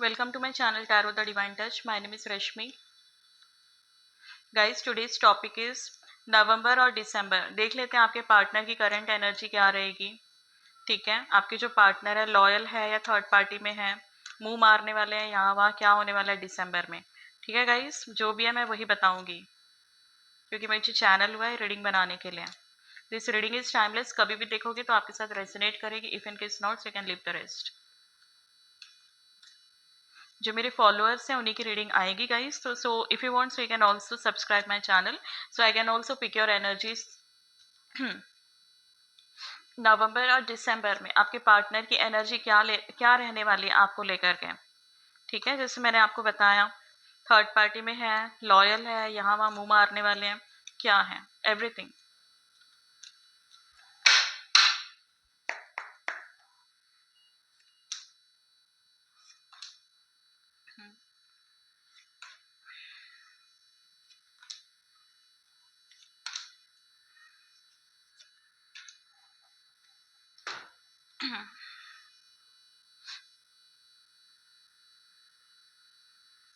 Welcome to my channel Tarot the Divine Touch. My name is Rashmi. Guys, today's topic is नवंबर और दिसंबर. देख लेते हैं आपके partner की करंट एनर्जी क्या रहेगी. ठीक है, आपके जो पार्टनर है लॉयल है या थर्ड पार्टी में है, मुंह मारने वाले हैं, यहाँ वहाँ क्या होने वाला है दिसंबर में. ठीक है गाइस, जो भी है मैं वही बताऊंगी क्योंकि मेरे चैनल हुआ है रीडिंग बनाने के लिए. This reading is timeless. कभी भी देखोगे तो आपके साथ रेजोनेट करेगी. If in case not, so you can leave the rest. जो मेरे फॉलोअर्स हैं उन्हीं की रीडिंग आएगी गाइस. तो so if you want, so you can also subscribe my channel, so I can also pick your energies. नवंबर और दिसंबर में आपके पार्टनर की एनर्जी क्या रहने वाली है आपको लेकर के. ठीक है, जैसे मैंने आपको बताया, थर्ड पार्टी में है, लॉयल है, यहाँ वहाँ मुंह मारने वाले हैं, क्या है, एवरीथिंग.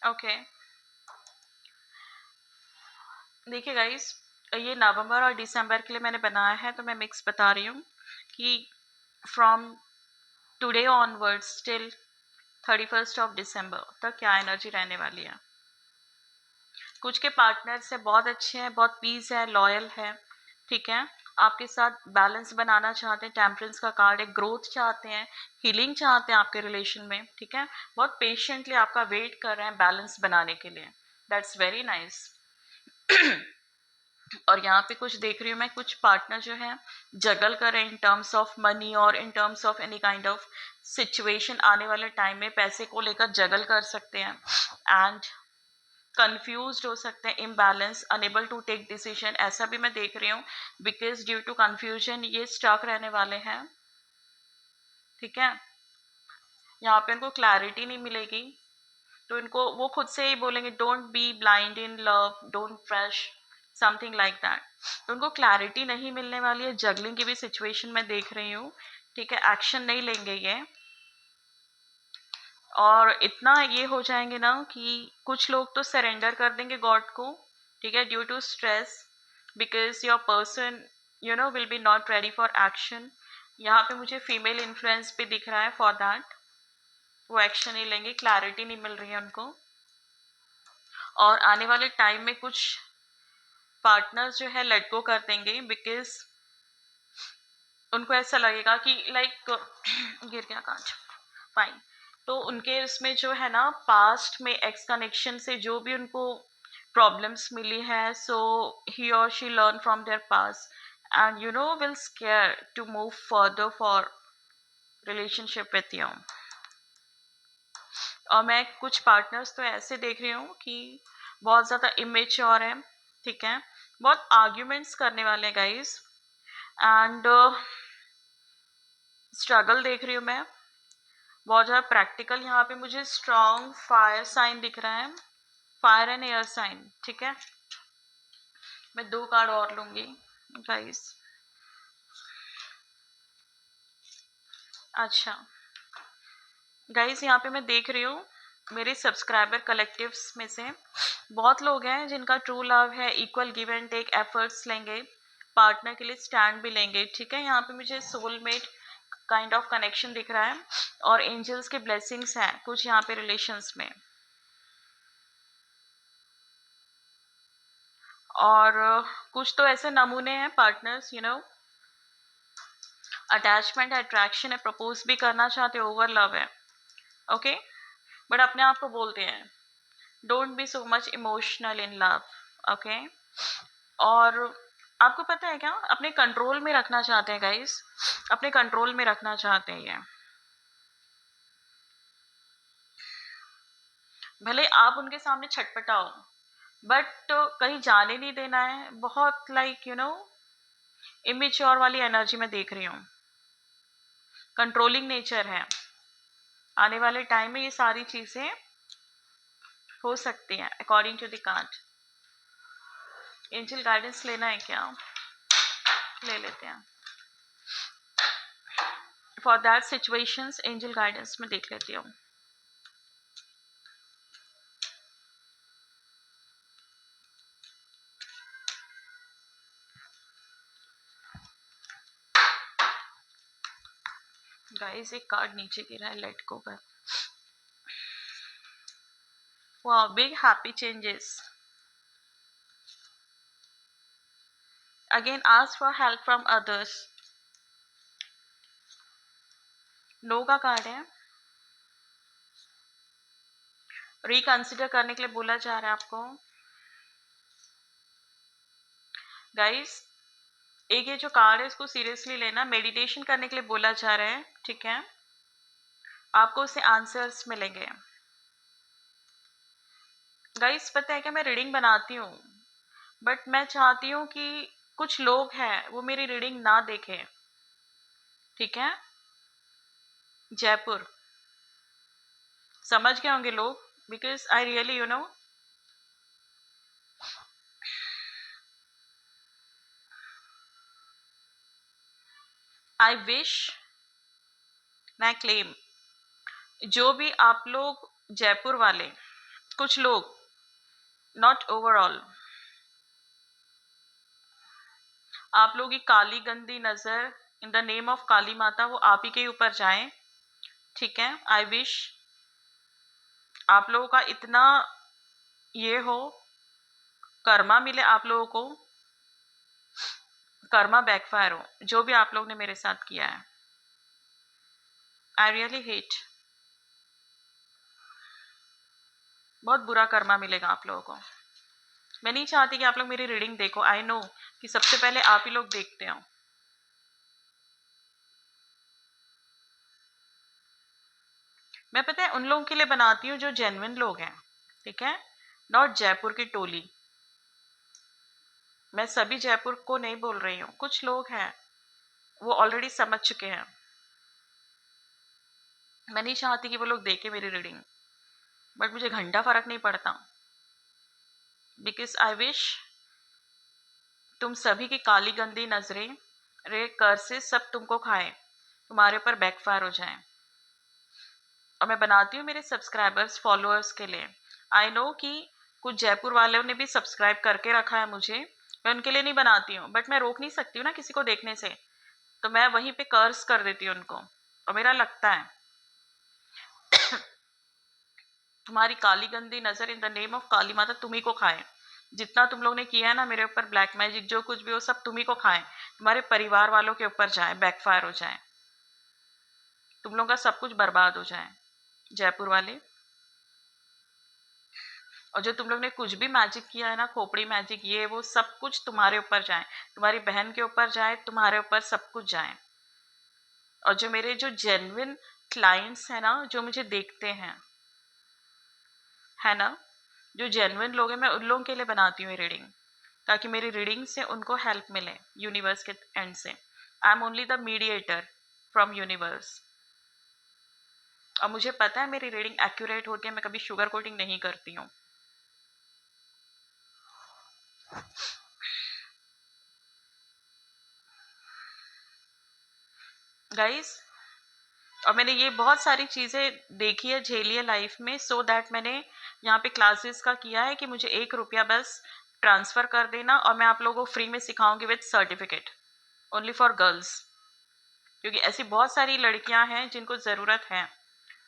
ओके, देखिए गाइस, ये नवंबर और दिसंबर के लिए मैंने बनाया है तो मैं मिक्स बता रही हूँ कि from today onwards till 31st of December तक क्या एनर्जी रहने वाली है. कुछ के पार्टनर्स है बहुत अच्छे हैं, बहुत पीस है, लॉयल है. ठीक है, आपके साथ बैलेंस बनाना चाहते हैं. टेम्परेंस का कार्ड है. ग्रोथ चाहते हैं, हीलिंग चाहते हैं आपके रिलेशन में. ठीक है, बहुत पेशेंटली आपका वेट कर रहे हैं बैलेंस बनाने के लिए. That's very nice. और यहाँ पे कुछ देख रही हूँ मैं, कुछ पार्टनर जो है जगल कर रहे हैं इन टर्म्स ऑफ मनी और in terms of any kind of situation. आने वाले टाइम में पैसे को लेकर जगल कर सकते हैं एंड कंफ्यूज हो सकते हैं, imbalance, unable to take decision, ऐसा भी मैं देख रही हूँ. बिकॉज ड्यू टू कंफ्यूजन ये स्टक रहने वाले हैं. ठीक है, यहाँ पे इनको क्लैरिटी नहीं मिलेगी तो इनको वो खुद से ही बोलेंगे don't be blind in love, don't fresh, something like that. तो उनको क्लैरिटी नहीं मिलने वाली है. जगलिंग की भी सिचुएशन मैं देख रही हूँ. ठीक है, एक्शन नहीं लेंगे ये. और इतना ये हो जाएंगे ना कि कुछ लोग तो सरेंडर कर देंगे गॉड को. ठीक है, due to stress, because your person will be not ready for action. यहाँ पे मुझे फीमेल इन्फ्लुएंस भी दिख रहा है फॉर दैट. वो एक्शन नहीं लेंगे, क्लैरिटी नहीं मिल रही है उनको. और आने वाले टाइम में कुछ पार्टनर्स जो है लेट गो कर देंगे बिकॉज उनको ऐसा लगेगा कि लाइक गिर गया कांच. फाइन. तो उनके इसमें जो है ना, पास्ट में एक्स कनेक्शन से जो भी उनको प्रॉब्लम्स मिली है, सो ही और she learn from their past and will scare to move further for relationship with you. और मैं कुछ पार्टनर्स तो ऐसे देख रही हूँ कि बहुत ज़्यादा इमेच्योर है. ठीक है, बहुत आर्ग्यूमेंट्स करने वाले हैं गाइस. एंड स्ट्रगल देख रही हूँ मैं, बहुत ज़्यादा प्रैक्टिकल. यहाँ पे मुझे स्ट्रॉन्ग फायर साइन दिख रहा है, फायर एंड एयर साइन. ठीक है, मैं 2 कार्ड और लूंगी गाइस. अच्छा गाइस, यहाँ पे मैं देख रही हूँ मेरे सब्सक्राइबर कलेक्टिव्स में से बहुत लोग हैं जिनका ट्रू लव है, equal give and take efforts लेंगे, पार्टनर के लिए स्टैंड भी लेंगे. ठीक है, यहाँ पे मुझे सोलमेट काइंड ऑफ कनेक्शन दिख रहा है और एंजल्स के ब्लेसिंग्स हैं कुछ यहाँ पे रिलेशंस में. और कुछ तो ऐसे नमूने हैं पार्टनर्स, अटैचमेंट है, अट्रैक्शन है, प्रपोज भी करना चाहते हो, ओवर लव है. ओके, बट अपने आप को बोलते हैं don't be so much emotional in love. Okay, और आपको पता है क्या, अपने कंट्रोल में रखना चाहते हैं गाइस, अपने कंट्रोल में रखना चाहते हैं ये. भले आप उनके सामने छटपटाओ बट कहीं जाने नहीं देना है. बहुत लाइक इमेच्योर वाली एनर्जी में देख रही हूँ, कंट्रोलिंग नेचर है. आने वाले टाइम में ये सारी चीजें हो सकती हैं according to the card. Angel guidance लेना है क्या, ले लेते हैं. For that situations angel guidance में देख लेती हूँ. गाइस एक कार्ड नीचे गिरा है लेट गो पर। वाह, big happy changes. Again ask for help from others. No का कार्ड है। रिकंसिडर करने के लिए बोला जा रहा है आपको। गाइस एक ये जो कार्ड है इसको सीरियसली लेना, मेडिटेशन करने के लिए बोला जा रहा है, ठीक है। आपको उससे आंसर्स मिलेंगे। गाइस पता है क्या, मैं रीडिंग बनाती हूँ बट मैं चाहती हूँ कि कुछ लोग हैं वो मेरी रीडिंग ना देखें, ठीक है। जयपुर समझ गए होंगे लोग, because I really I wish, मैं क्लेम, जो भी आप लोग जयपुर वाले, कुछ लोग, नॉट ओवरऑल, आप लोग की काली गंदी नजर इन द नेम ऑफ काली माता वो आप ही के ऊपर जाए, ठीक है। आई विश आप लोगों का इतना ये हो, कर्मा मिले आप लोगों को, कर्मा बैकफायर हो जो भी आप लोग ने मेरे साथ किया है। आई रियली हेट, बहुत बुरा कर्मा मिलेगा आप लोगों को। मैं नहीं चाहती कि आप लोग मेरी रीडिंग देखो। आई नो कि सबसे पहले आप ही लोग देखते हो। मैं पता है उन लोगों के लिए बनाती हूँ जो जेन्युइन लोग हैं, ठीक है, नॉट जयपुर की टोली। मैं सभी जयपुर को नहीं बोल रही हूँ, कुछ लोग हैं वो ऑलरेडी समझ चुके हैं। मैं नहीं चाहती कि वो लोग देखें मेरी रीडिंग, बट मुझे घंटा फर्क नहीं पड़ता, बिकॉज आई विश तुम सभी की काली गंदी नजरें, रे कर्सेस सब तुमको खाएं, तुम्हारे ऊपर बैकफायर हो जाएं। और मैं बनाती हूँ मेरे सब्सक्राइबर्स फॉलोअर्स के लिए। आई नो कि कुछ जयपुर वालों ने भी सब्सक्राइब करके रखा है मुझे, मैं उनके लिए नहीं बनाती हूँ, बट मैं रोक नहीं सकती हूँ ना किसी को देखने से, तो मैं वहीं पे कर्स कर देती हूँ उनको। और मेरा लगता है तुम्हारी काली गंदी नजर इन द नेम ऑफ काली माता तुम्ही को खाए। जितना तुम लोग ने किया है ना मेरे ऊपर ब्लैक मैजिक, जो कुछ भी हो सब तुम्ही को खाए, तुम्हारे परिवार वालों के ऊपर जाए, बैकफायर हो जाए, तुम लोगों का सब कुछ बर्बाद हो जाए जयपुर वाले। और जो तुम लोग ने कुछ भी मैजिक किया है ना, खोपड़ी मैजिक ये वो सब कुछ तुम्हारे ऊपर जाए, तुम्हारी बहन के ऊपर जाए, तुम्हारे ऊपर सब कुछ जाए। और जो मेरे जो जेन्युइन क्लाइंट्स हैं ना, जो मुझे देखते हैं, है ना, जो जेन्युइन लोग हैं, मैं उन लोगों के लिए बनाती हूँ ये रीडिंग, ताकि मेरी रीडिंग से उनको हेल्प मिले यूनिवर्स के एंड से। I am only the mediator from universe. और मुझे पता है मेरी रीडिंग एक्यूरेट होती है, मैं कभी शुगर कोटिंग नहीं करती हूँ। गाइस और मैंने ये बहुत सारी चीज़ें देखी है, झेली है लाइफ में, सो दैट मैंने यहाँ पे क्लासेस का किया है कि मुझे 1 रुपया बस ट्रांसफ़र कर देना और मैं आप लोगों को फ्री में सिखाऊंगी with certificate, only for girls. क्योंकि ऐसी बहुत सारी लड़कियां हैं जिनको ज़रूरत है,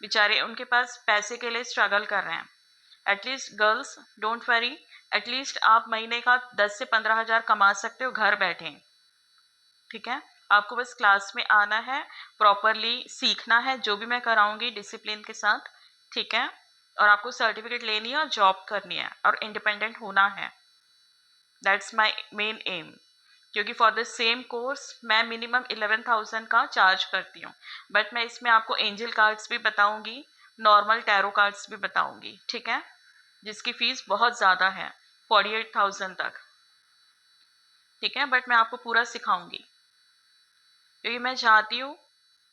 बेचारे उनके पास पैसे के लिए स्ट्रगल कर रहे हैं। At least girls don't worry, at least आप महीने का 10 से 15 हज़ार कमा सकते हो घर बैठे, ठीक है। आपको बस क्लास में आना है, प्रॉपरली सीखना है, जो भी मैं कराऊंगी डिसिप्लिन के साथ, ठीक है। और आपको सर्टिफिकेट लेनी है और जॉब करनी है और इंडिपेंडेंट होना है। That's my main M. क्योंकि फॉर द सेम कोर्स मैं मिनिमम 11,000 का चार्ज करती हूँ, बट मैं इसमें आपको एंजल कार्ड्स भी बताऊंगी, नॉर्मल टैरो कार्ड्स भी बताऊंगी, ठीक है, जिसकी फीस बहुत ज़्यादा है, 48,000 तक, ठीक है। बट मैं आपको पूरा सिखाऊंगी, क्योंकि मैं चाहती हूँ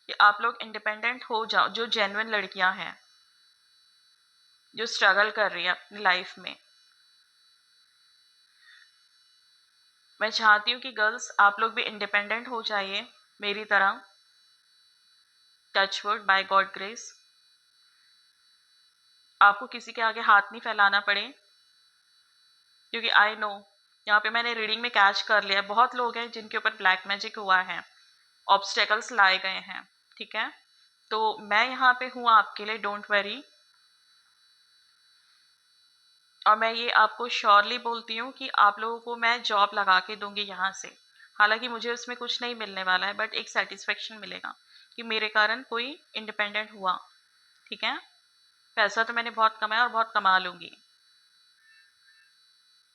कि आप लोग इंडिपेंडेंट हो जाओ, जो जेन्युइन लड़कियां हैं जो स्ट्रगल कर रही है अपनी लाइफ में। मैं चाहती हूँ कि गर्ल्स आप लोग भी इंडिपेंडेंट हो जाइए मेरी तरह, टचवुड, बाय गॉड ग्रेस। आपको किसी के आगे हाथ नहीं फैलाना पड़े, क्योंकि आई नो यहाँ पे मैंने रीडिंग में कैच कर लिया, बहुत लोग हैं जिनके ऊपर ब्लैक मैजिक हुआ है, ऑब्स्टेकल्स लाए गए हैं, ठीक है। तो मैं यहाँ पे हूँ आपके लिए, डोंट वरी। और मैं ये आपको श्योरली बोलती हूँ कि आप लोगों को मैं जॉब लगा के दूंगी यहाँ से। हालांकि मुझे उसमें कुछ नहीं मिलने वाला है, बट एक सेटिस्फेक्शन मिलेगा कि मेरे कारण कोई इंडिपेंडेंट हुआ। ठीक है, पैसा तो मैंने बहुत कमाया और बहुत कमा लूंगी,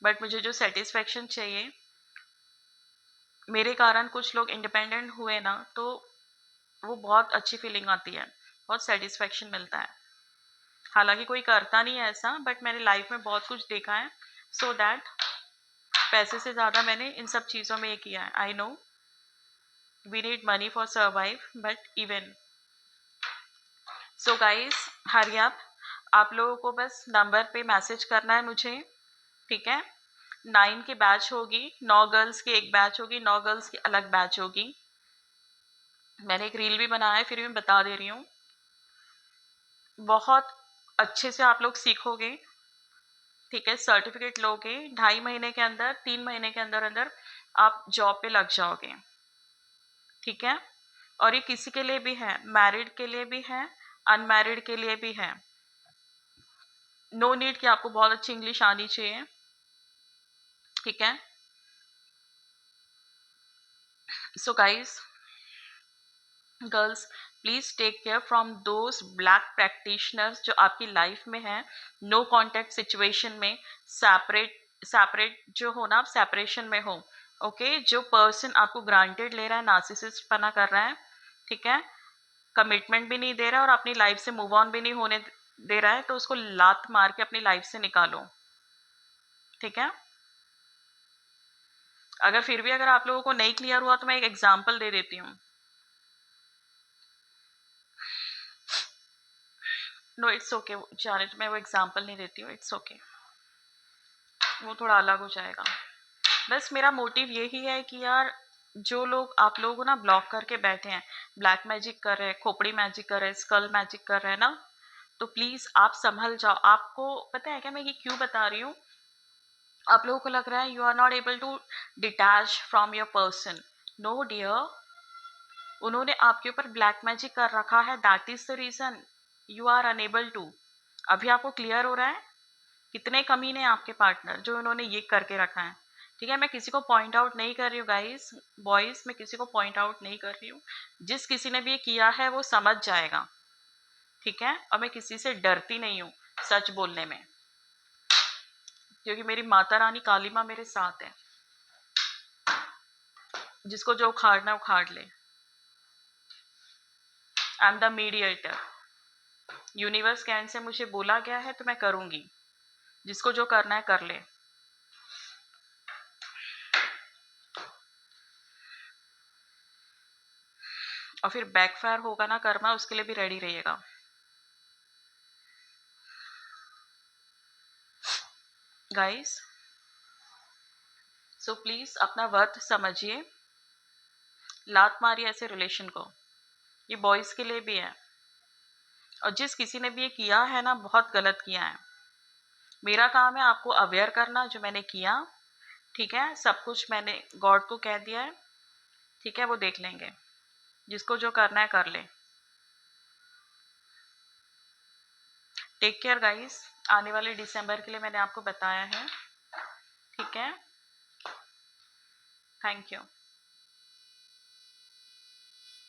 बट मुझे जो सेटिस्फेक्शन चाहिए, मेरे कारण कुछ लोग इंडिपेंडेंट हुए ना, तो वो बहुत अच्छी फीलिंग आती है, बहुत सेटिस्फेक्शन मिलता है। हालांकि कोई करता नहीं है ऐसा, बट मैंने लाइफ में बहुत कुछ देखा है, सो दैट पैसे से ज़्यादा मैंने इन सब चीज़ों में ये किया है। I know we need money for survive, but even so guys हरी आप लोगों को बस नंबर पे मैसेज करना है मुझे। ठीक है, 9 की बैच होगी, 9 गर्ल्स की एक बैच होगी, 9 गर्ल्स की अलग बैच होगी। मैंने एक रील भी बनाया है, फिर भी मैं बता दे रही हूँ। बहुत अच्छे से आप लोग सीखोगे। ठीक है, सर्टिफिकेट लोगे, 2.5 महीने के अंदर, 3 महीने के अंदर अंदर आप जॉब पे लग जाओगे। ठीक है, और ये किसी के लिए भी है, मैरिड के लिए भी है, अनमैरिड के लिए भी है। नो नीड कि आपको बहुत अच्छी इंग्लिश आनी चाहिए। ठीक है, so guys girls, please take care from those black practitioners जो आपकी लाइफ में है। नो कॉन्टेक्ट सिचुएशन में, सेपरेट जो हो ना, आप सेपरेशन में हो। ओके, जो पर्सन आपको ग्रांटेड ले रहा है, नार्सिसिस्ट पना कर रहा है, ठीक है, कमिटमेंट भी नहीं दे रहा है और अपनी लाइफ से मूव ऑन भी नहीं होने दे रहा है, तो उसको लात मार के अपनी लाइफ से निकालो। ठीक है, अगर फिर भी अगर आप लोगों को नहीं क्लियर हुआ तो मैं एक एग्जाम्पल दे देती हूँ। नो इट्स ओके, जाने तो मैं वो एग्जाम्पल नहीं देती हूँ, इट्स ओके, वो थोड़ा अलग हो जाएगा। बस मेरा मोटिव यही है कि यार जो लोग आप लोगों को ना ब्लॉक करके बैठे हैं, ब्लैक मैजिक कर रहे हैं, खोपड़ी मैजिक कर रहे हैं, स्कल मैजिक कर रहे हैं ना, तो प्लीज आप संभल जाओ। आपको पता है क्या मैं ये क्यों बता रही हूँ? आप लोगों को लग रहा है you are not able to detach from your person. No dear, उन्होंने आपके ऊपर ब्लैक मैजिक कर रखा है, that is the reason you are unable to. अभी आपको क्लियर हो रहा है कितने कमीने हैं आपके पार्टनर जो उन्होंने ये करके रखा है। ठीक है, मैं किसी को पॉइंट आउट नहीं कर रही हूँ गाइस, बॉयज, मैं किसी को पॉइंट आउट नहीं कर रही हूँ। जिस किसी ने भी ये किया है वो समझ जाएगा। ठीक है, और मैं किसी से डरती नहीं हूँ सच बोलने में, क्योंकि मेरी माता रानी काली माँ मेरे साथ है। जिसको जो उखाड़ना है उखाड़ ले। I am the mediator. Universe के एंड से मुझे बोला गया है तो मैं करूंगी, जिसको जो करना है कर ले। और फिर बैकफायर होगा ना कर्मा, उसके लिए भी रेडी रहिएगा। गाइस सो प्लीज अपना वर्थ समझिए, लात मारिए ऐसे रिलेशन को। ये बॉयज के लिए भी है, और जिस किसी ने भी ये किया है ना, बहुत गलत किया है। मेरा काम है आपको अवेयर करना, जो मैंने किया। ठीक है, सब कुछ मैंने गॉड को कह दिया है। ठीक है, वो देख लेंगे, जिसको जो करना है कर ले। टेक केयर गाइस, आने वाले दिसंबर के लिए मैंने आपको बताया है। ठीक है, थैंक यू।